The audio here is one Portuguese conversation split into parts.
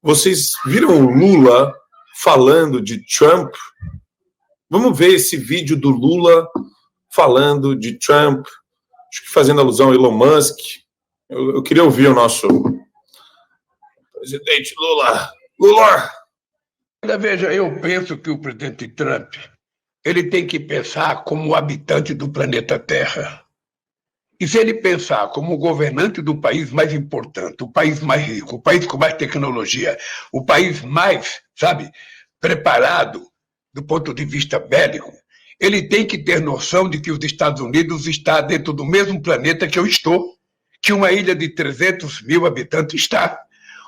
Vocês viram o Lula falando de Trump? Vamos ver esse vídeo do Lula falando de Trump, acho que fazendo alusão a Elon Musk. Eu queria ouvir o nosso presidente Lula. Lula! Veja, eu penso que o presidente Trump ele tem que pensar como habitante do planeta Terra. E se ele pensar como governante do país mais importante, o país mais rico, o país com mais tecnologia, o país mais, preparado do ponto de vista bélico, ele tem que ter noção de que os Estados Unidos está dentro do mesmo planeta que eu estou, que uma ilha de 300 mil habitantes está.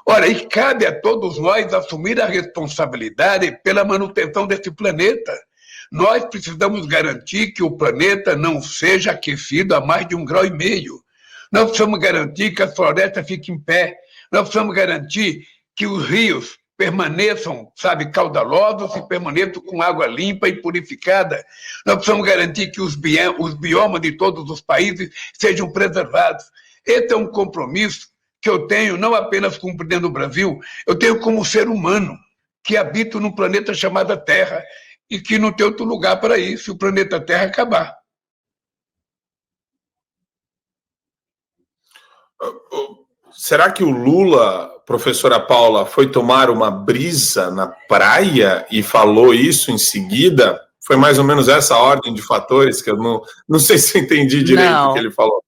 Ora, e cabe a todos nós assumir a responsabilidade pela manutenção desse planeta. Nós precisamos garantir que o planeta não seja aquecido a mais de 1,5 graus. Nós precisamos garantir que a floresta fique em pé. Nós precisamos garantir que os rios permaneçam, caudalosos e permaneçam com água limpa e purificada. Nós precisamos garantir que os biomas de todos os países sejam preservados. Esse é um compromisso que eu tenho não apenas como presidente do Brasil, eu tenho como ser humano que habito num planeta chamado Terra e que não tem outro lugar para ir se o planeta Terra acabar. Será que o Lula, professora Paula, foi tomar uma brisa na praia e falou isso em seguida? Foi mais ou menos essa ordem de fatores que eu não sei se eu entendi direito o que ele falou.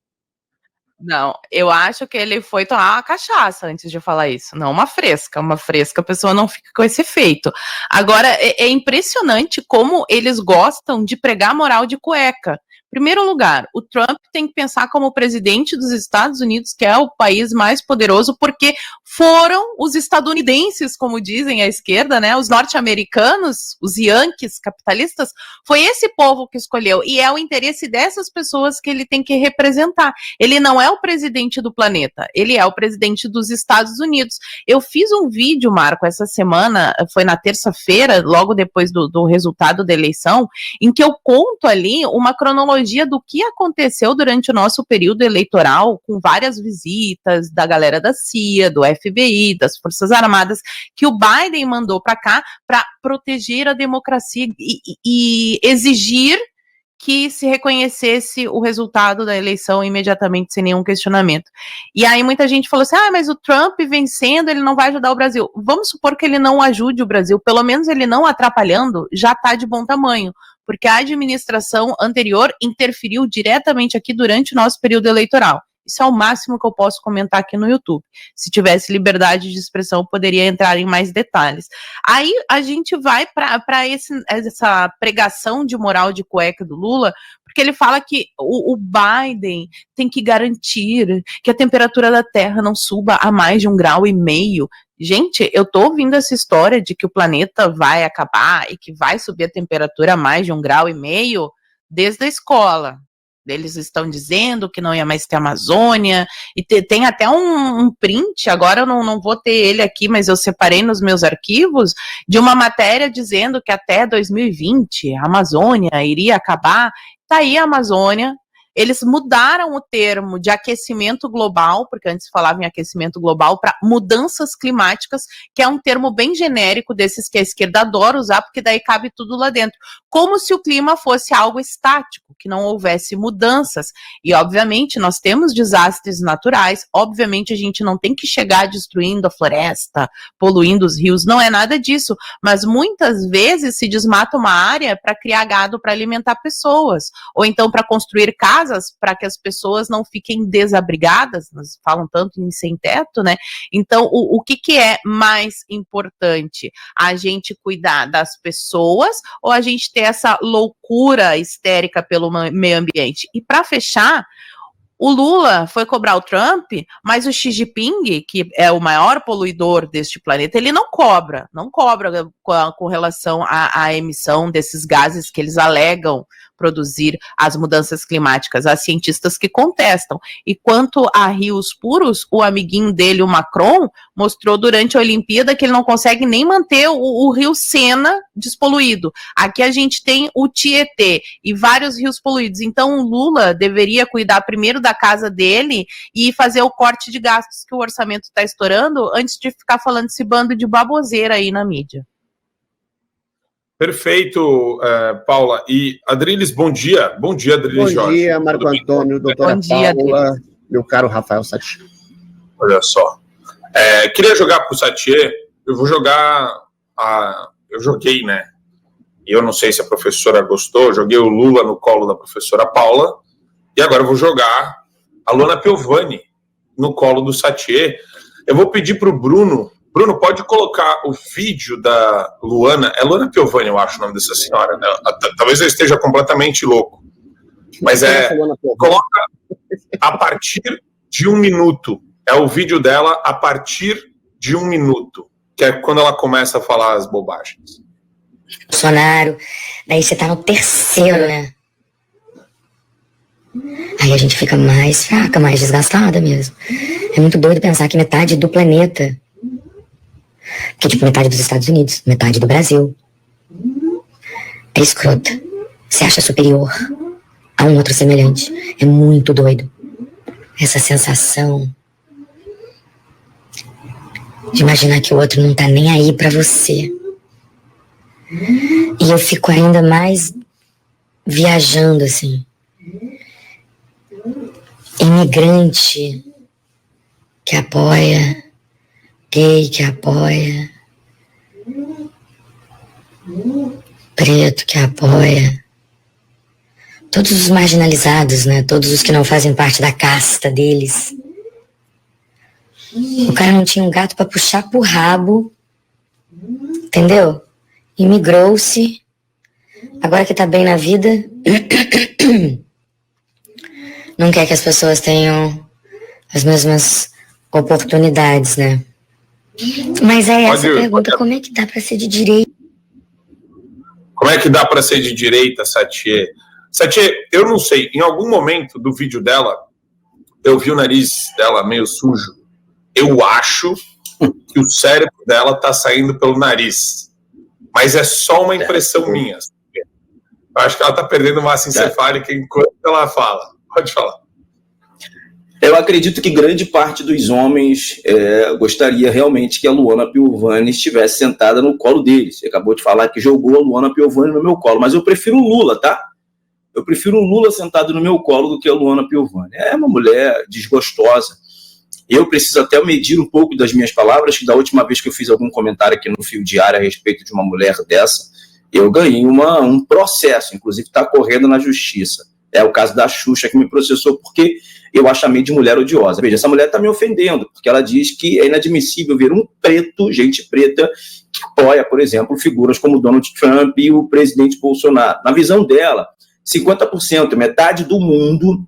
Não, eu acho que ele foi tomar uma cachaça antes de falar isso, não uma fresca. Uma fresca a pessoa não fica com esse efeito. Agora, é impressionante como eles gostam de pregar moral de cueca. Em primeiro lugar, o Trump tem que pensar como presidente dos Estados Unidos, que é o país mais poderoso, porque foram os estadunidenses, como dizem a esquerda, né, os norte-americanos, os yankees capitalistas, foi esse povo que escolheu, e é o interesse dessas pessoas que ele tem que representar. Ele não é o presidente do planeta, ele é o presidente dos Estados Unidos. Eu fiz um vídeo, Marco, essa semana, foi na terça-feira, logo depois do resultado da eleição, em que eu conto ali uma cronologia do que aconteceu durante o nosso período eleitoral, com várias visitas da galera da CIA, do FBI, das Forças Armadas, que o Biden mandou para cá para proteger a democracia e exigir que se reconhecesse o resultado da eleição imediatamente, sem nenhum questionamento. E aí muita gente falou assim, mas o Trump vencendo, ele não vai ajudar o Brasil. Vamos supor que ele não ajude o Brasil, pelo menos ele não atrapalhando, já está de bom tamanho, porque a administração anterior interferiu diretamente aqui durante o nosso período eleitoral. Isso é o máximo que eu posso comentar aqui no YouTube. Se tivesse liberdade de expressão, eu poderia entrar em mais detalhes. Aí a gente vai para essa pregação de moral de cueca do Lula, porque ele fala que o Biden tem que garantir que a temperatura da Terra não suba a mais de 1,5 graus. Gente, eu tô ouvindo essa história de que o planeta vai acabar e que vai subir a temperatura a mais de 1,5 graus desde a escola. Eles estão dizendo que não ia mais ter Amazônia, e tem até um print, agora eu não vou ter ele aqui, mas eu separei nos meus arquivos, de uma matéria dizendo que até 2020 a Amazônia iria acabar. Tá aí a Amazônia. Eles mudaram o termo de aquecimento global, porque antes falavam em aquecimento global, para mudanças climáticas, que é um termo bem genérico desses que a esquerda adora usar, porque daí cabe tudo lá dentro. Como se o clima fosse algo estático, que não houvesse mudanças. E, obviamente, nós temos desastres naturais, obviamente a gente não tem que chegar destruindo a floresta, poluindo os rios, não é nada disso, mas muitas vezes se desmata uma área para criar gado para alimentar pessoas, ou então para construir casas para que as pessoas não fiquem desabrigadas, nós falam tanto em sem teto, né? Então, o que é mais importante? A gente cuidar das pessoas ou a gente ter essa loucura histérica pelo meio ambiente? E para fechar, o Lula foi cobrar o Trump, mas o Xi Jinping, que é o maior poluidor deste planeta, ele não cobra com relação à emissão desses gases que eles alegam produzir as mudanças climáticas. Há cientistas que contestam. E quanto a rios puros, o amiguinho dele, o Macron, mostrou durante a Olimpíada que ele não consegue nem manter o rio Sena despoluído. Aqui a gente tem o Tietê e vários rios poluídos. Então o Lula deveria cuidar primeiro da casa dele e fazer o corte de gastos que o orçamento está estourando antes de ficar falando esse bando de baboseira aí na mídia. Perfeito, Paula. E Adriles, bom dia. Bom dia, Adriles Jorge. Bom dia, Marco Antônio, doutora Paula, meu caro Rafael Satie. Olha só. Queria jogar para o Satie, eu vou jogar eu joguei, né? Eu não sei se a professora gostou, joguei o Lula no colo da professora Paula, e agora eu vou jogar a Luana Piovani no colo do Satie. Eu vou pedir para o Bruno. Bruno, pode colocar o vídeo da Luana. É Luana Piovani, eu acho o nome dessa senhora, né? Talvez eu esteja completamente louco. Mas coloca a partir de 1 minuto. É o vídeo dela a partir de 1 minuto. Que é quando ela começa a falar as bobagens. Bolsonaro, daí você tá no terceiro, né? Aí a gente fica mais fraca, mais desgastada mesmo. É muito doido pensar que metade do planeta, que é tipo metade dos Estados Unidos, metade do Brasil, é escrota, se acha superior a um outro semelhante. É muito doido. Essa sensação de imaginar que o outro não tá nem aí pra você. E eu fico ainda mais viajando, assim. Imigrante que apoia, gay que apoia, preto que apoia, todos os marginalizados, né? Todos os que não fazem parte da casta deles. O cara não tinha um gato pra puxar pro rabo, entendeu? Imigrou-se, agora que tá bem na vida, não quer que as pessoas tenham as mesmas oportunidades, né? Mas é essa a pergunta, como é que dá pra ser de direita? Como é que dá pra ser de direita, Satie? Satie, eu não sei, em algum momento do vídeo dela, eu vi o nariz dela meio sujo. Eu acho que o cérebro dela tá saindo pelo nariz. Mas é só uma impressão minha. Eu acho que ela está perdendo massa encefálica enquanto ela fala. Pode falar. Eu acredito que grande parte dos homens gostaria realmente que a Luana Piovani estivesse sentada no colo deles. Você acabou de falar que jogou a Luana Piovani no meu colo, mas eu prefiro o Lula, tá? Eu prefiro o Lula sentado no meu colo do que a Luana Piovani. É uma mulher desgostosa. Eu preciso até medir um pouco das minhas palavras, que da última vez que eu fiz algum comentário aqui no Fio Diário a respeito de uma mulher dessa, eu ganhei um processo, inclusive está correndo na justiça. É o caso da Xuxa, que me processou porque eu a chamei de mulher odiosa. Veja, essa mulher está me ofendendo, porque ela diz que é inadmissível ver um preto, gente preta, que apoia, por exemplo, figuras como Donald Trump e o presidente Bolsonaro. Na visão dela, 50%, metade do mundo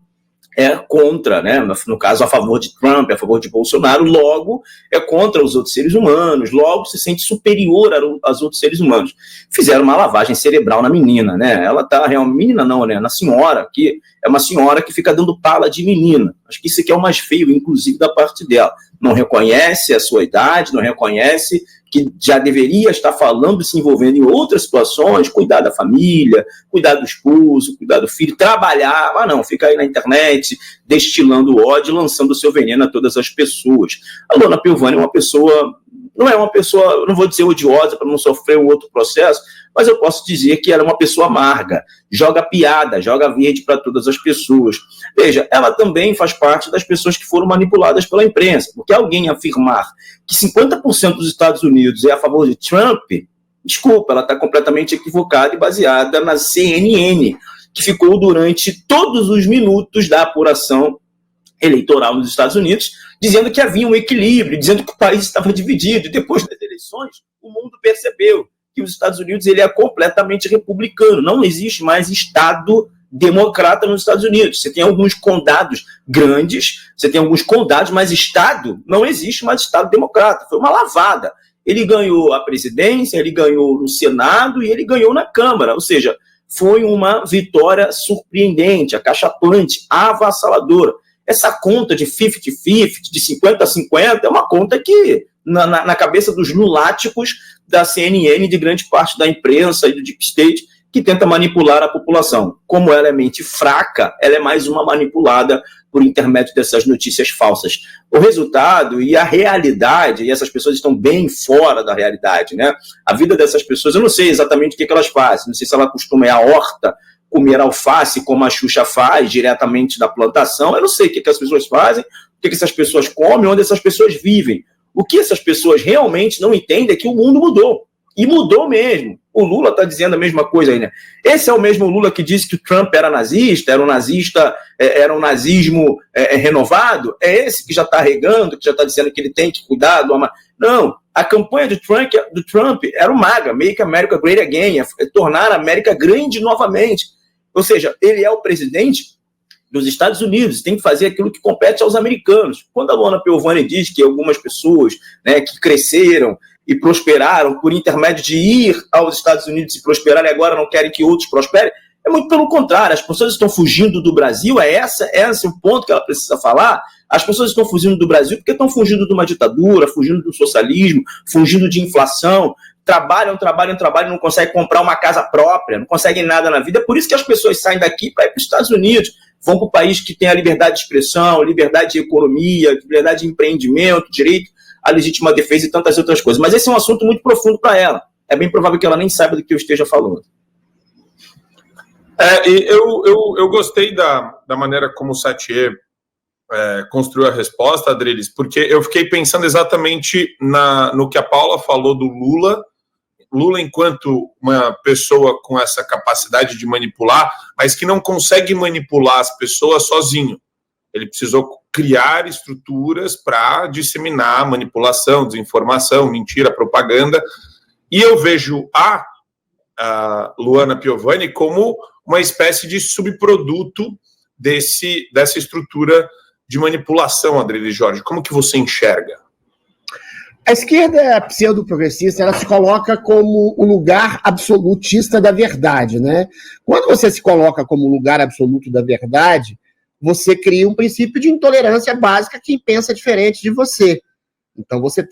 é contra, né? No caso, a favor de Trump, a favor de Bolsonaro, logo é contra os outros seres humanos, logo se sente superior aos outros seres humanos. Fizeram uma lavagem cerebral na menina, né? Ela tá realmente, menina não, né? Na senhora, que é uma senhora que fica dando pala de menina. Acho que isso aqui é o mais feio, inclusive, da parte dela. Não reconhece a sua idade, não reconhece que já deveria estar falando e se envolvendo em outras situações, cuidar da família, cuidar do esposo, cuidar do filho, trabalhar, mas não, fica aí na internet, destilando ódio, lançando o seu veneno a todas as pessoas. A Luana Piovani é uma pessoa, não é uma pessoa, não vou dizer odiosa para não sofrer um outro processo, mas eu posso dizer que ela é uma pessoa amarga, joga piada, joga verde para todas as pessoas. Veja, ela também faz parte das pessoas que foram manipuladas pela imprensa, porque alguém afirmar que 50% dos Estados Unidos é a favor de Trump, desculpa, ela está completamente equivocada e baseada na CNN, que ficou durante todos os minutos da apuração eleitoral nos Estados Unidos, dizendo que havia um equilíbrio, dizendo que o país estava dividido. E depois das eleições, o mundo percebeu que os Estados Unidos ele é completamente republicano. Não existe mais Estado democrata nos Estados Unidos. Você tem alguns condados grandes, você tem alguns condados, mas Estado, não existe mais Estado democrata. Foi uma lavada. Ele ganhou a presidência, ele ganhou no Senado e ele ganhou na Câmara. Ou seja, foi uma vitória surpreendente, acachapante, avassaladora. Essa conta de 50-50, de 50-50, é uma conta que, na cabeça dos lunáticos da CNN, de grande parte da imprensa e do Deep State, que tenta manipular a população. Como ela é mente fraca, ela é mais uma manipulada por intermédio dessas notícias falsas. O resultado e a realidade, e essas pessoas estão bem fora da realidade, né? A vida dessas pessoas, eu não sei exatamente o que elas fazem, não sei se ela costuma ir à horta, comer alface, como a Xuxa faz, diretamente da plantação, eu não sei o que as pessoas fazem, o que essas pessoas comem, onde essas pessoas vivem. O que essas pessoas realmente não entendem é que o mundo mudou. E mudou mesmo. O Lula está dizendo a mesma coisa aí, né? Esse é o mesmo Lula que disse que o Trump era nazista, era um nazismo renovado? É esse que já está regando, que já está dizendo que ele tem que cuidar do... Não, a campanha do Trump era o MAGA, Make America Great Again, tornar a América grande novamente. Ou seja, ele é o presidente dos Estados Unidos, tem que fazer aquilo que compete aos americanos. Quando a Luana Piovani diz que algumas pessoas, né, que cresceram e prosperaram por intermédio de ir aos Estados Unidos e prosperar e agora não querem que outros prosperem, é muito pelo contrário, as pessoas estão fugindo do Brasil, esse o ponto que ela precisa falar. As pessoas estão fugindo do Brasil porque estão fugindo de uma ditadura, fugindo do socialismo, fugindo de inflação, trabalham, não conseguem comprar uma casa própria, não conseguem nada na vida, por isso que as pessoas saem daqui para ir para os Estados Unidos, vão para o país que tem a liberdade de expressão, liberdade de economia, liberdade de empreendimento, direito à legítima defesa e tantas outras coisas. Mas esse é um assunto muito profundo para ela. É bem provável que ela nem saiba do que eu esteja falando. Eu gostei da maneira como o Satie construiu a resposta, Adriles, porque eu fiquei pensando exatamente no que a Paula falou do Lula enquanto uma pessoa com essa capacidade de manipular, mas que não consegue manipular as pessoas sozinho. Ele precisou criar estruturas para disseminar manipulação, desinformação, mentira, propaganda. E eu vejo a Luana Piovani como uma espécie de subproduto dessa estrutura de manipulação, Adriles Jorge. Como que você enxerga? A esquerda pseudo-progressista, ela se coloca como o lugar absolutista da verdade, né? Quando você se coloca como lugar absoluto da verdade, você cria um princípio de intolerância básica a quem pensa diferente de você. Então você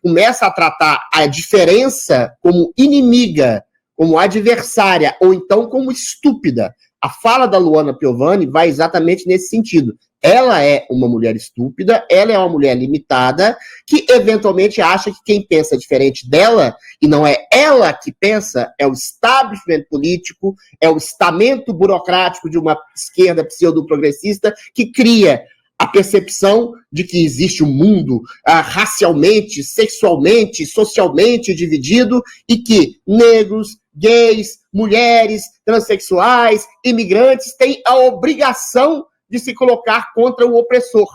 começa a tratar a diferença como inimiga, como adversária, ou então como estúpida. A fala da Luana Piovani vai exatamente nesse sentido. Ela é uma mulher estúpida, ela é uma mulher limitada, que eventualmente acha que quem pensa diferente dela, e não é ela que pensa, é o establishment político, é o estamento burocrático de uma esquerda pseudo-progressista que cria a percepção de que existe um mundo racialmente, sexualmente, socialmente dividido e que negros, gays, mulheres, transexuais, imigrantes têm a obrigação de se colocar contra o opressor.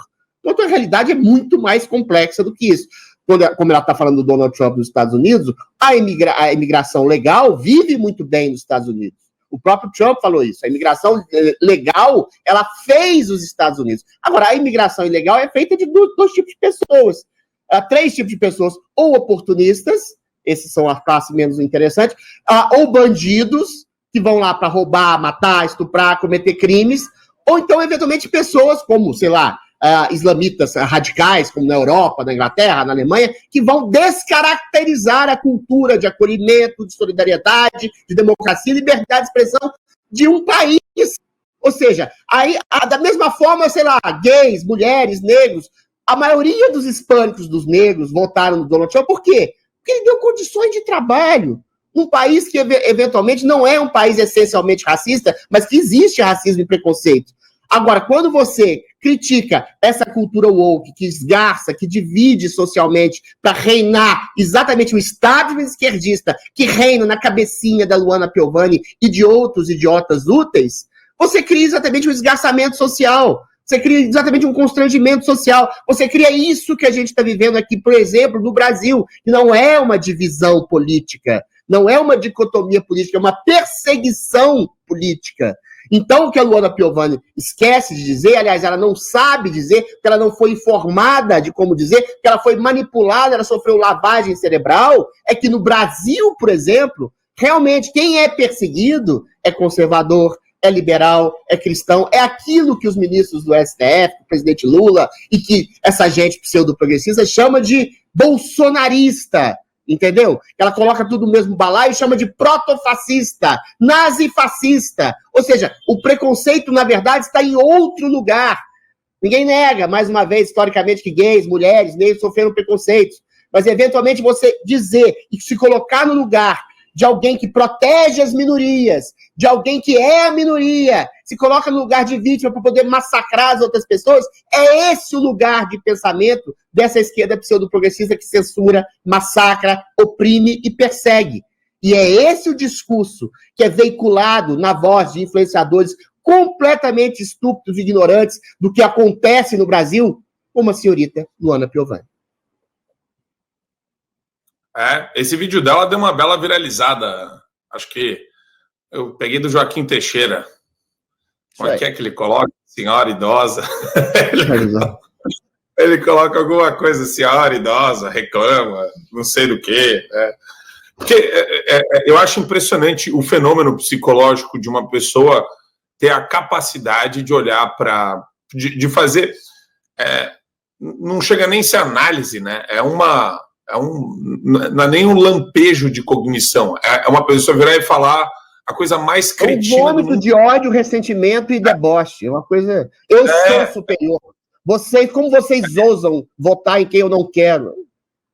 Então, a realidade é muito mais complexa do que isso. Como ela está falando do Donald Trump nos Estados Unidos, a imigração legal vive muito bem nos Estados Unidos. O próprio Trump falou isso. A imigração legal, ela fez os Estados Unidos. Agora, a imigração ilegal é feita de dois tipos de pessoas. 3 tipos de pessoas, ou oportunistas, esses são a classe menos interessante, ou bandidos, que vão lá para roubar, matar, estuprar, cometer crimes, ou então, eventualmente, pessoas como, sei lá, islamitas radicais, como na Europa, na Inglaterra, na Alemanha, que vão descaracterizar a cultura de acolhimento, de solidariedade, de democracia e liberdade de expressão de um país. Ou seja, aí, da mesma forma, sei lá, gays, mulheres, negros, a maioria dos hispânicos, dos negros, votaram no Donald Trump. Por quê? Porque ele deu condições de trabalho. Um país que, eventualmente, não é um país essencialmente racista, mas que existe racismo e preconceito. Agora, quando você critica essa cultura woke, que esgarça, que divide socialmente para reinar exatamente o establishment esquerdista que reina na cabecinha da Luana Piovani e de outros idiotas úteis, você cria exatamente um esgarçamento social. Você cria exatamente um constrangimento social. Você cria isso que a gente está vivendo aqui, por exemplo, no Brasil, que não é uma divisão política, não é uma dicotomia política, é uma perseguição política. Então, o que a Luana Piovani esquece de dizer, aliás, ela não sabe dizer, porque ela não foi informada de como dizer, porque ela foi manipulada, ela sofreu lavagem cerebral, é que no Brasil, por exemplo, realmente quem é perseguido é conservador, é liberal, é cristão, é aquilo que os ministros do STF, o presidente Lula, e que essa gente pseudo-progressista chama de bolsonarista, entendeu? Ela coloca tudo no mesmo balaio e chama de protofascista, nazifascista. Ou seja, o preconceito, na verdade, está em outro lugar. Ninguém nega, mais uma vez, historicamente, que gays, mulheres, negros sofreram preconceitos. Mas, eventualmente, você dizer e se colocar no lugar de alguém que protege as minorias, de alguém que é a minoria, se coloca no lugar de vítima para poder massacrar as outras pessoas, é esse o lugar de pensamento dessa esquerda pseudo-progressista que censura, massacra, oprime e persegue. E é esse o discurso que é veiculado na voz de influenciadores completamente estúpidos e ignorantes do que acontece no Brasil, como a senhorita Luana Piovani. Esse vídeo dela deu uma bela viralizada. Acho que eu peguei do Joaquim Teixeira. Como é que ele coloca? Senhora idosa. Ele coloca alguma coisa, senhora idosa, reclama, não sei do quê. Porque eu acho impressionante o fenômeno psicológico de uma pessoa ter a capacidade de olhar para... de fazer... não chega nem a ser análise, né? Não é nem um lampejo de cognição. É uma pessoa virar e falar a coisa mais cretina do mundo. Um vômito de ódio, ressentimento e deboche. É uma coisa... Eu sou superior. Como vocês ousam votar em quem eu não quero?